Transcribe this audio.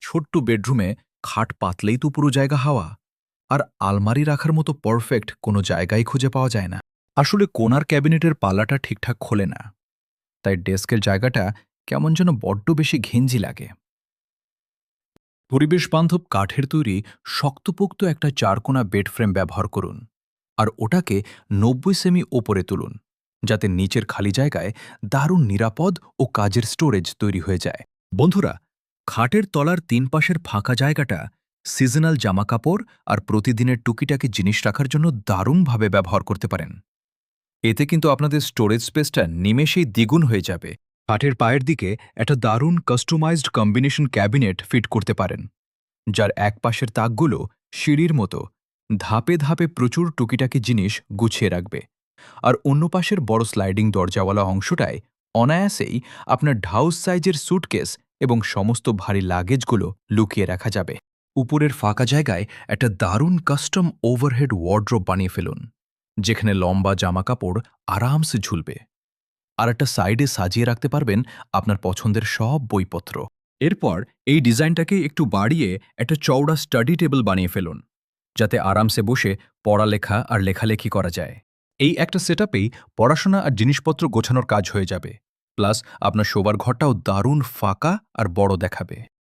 ছোট্ট বেডরুমে খাট পাতলেই তো পুরো জায়গা হাওয়া, আর আলমারি রাখার মতো পারফেক্ট কোনো জায়গাই খুঁজে পাওয়া যায় না। আসলে কোণার ক্যাবিনেটের পাল্লাটা ঠিকঠাক খোলে না, তাই ডেস্কের জায়গাটা কেমন যেন বড্ড বেশি ঘেঞ্জি লাগে। পরিবেশ বান্ধব কাঠের তৈরি শক্তপোক্ত একটা চারকোনা বেড ফ্রেম ব্যবহার করুন, আর ওটাকে 90 সেমি ওপরে তুলুন, যাতে নিচের খালি জায়গায় দারুণ নিরাপদ ও কাজের স্টোরেজ তৈরি হয়ে যায়। বন্ধুরা, খাটের তলার 3 পাশের ফাঁকা জায়গাটা সিজনাল জামাকাপড় আর প্রতিদিনের টুকিটাকি জিনিস রাখার জন্য দারুণভাবে ব্যবহার করতে পারেন। এতে কিন্তু আপনাদের স্টোরেজ স্পেসটা নিমেষেই দ্বিগুণ হয়ে যাবে। খাটের পায়ের দিকে একটা দারুণ কাস্টমাইজড কম্বিনেশন ক্যাবিনেট ফিট করতে পারেন, যার এক পাশের তাকগুলো সিঁড়ির মতো ধাপে ধাপে প্রচুর টুকিটাকি জিনিস গুছিয়ে রাখবে, আর অন্য পাশের বড় স্লাইডিং দরজাওয়ালা অংশটায় অনায়াসেই আপনার ঢাউস সাইজের স্যুটকেস এবং সমস্ত ভারী লাগেজগুলো লুকিয়ে রাখা যাবে। উপরের ফাঁকা জায়গায় একটা দারুণ কাস্টম ওভারহেড ওয়ার্ড্রোব বানিয়ে ফেলুন, যেখানে লম্বা জামাকাপড় আরামসে ঝুলবে, আর একটা সাইডে সাজিয়ে রাখতে পারবেন আপনার পছন্দের সব বইপত্র। এরপর এই ডিজাইনটাকে একটু বাড়িয়ে একটা চওড়া স্টাডি টেবিল বানিয়ে ফেলুন, যাতে আরামসে বসে পড়ালেখা আর লেখালেখি করা যায়। এই একটা সেটআপেই পড়াশোনা আর জিনিসপত্র গোছানোর কাজ হয়ে যাবে, প্লাস আপনার শোবার ঘরটাও দারুণ ফাঁকা আর বড় দেখাবে।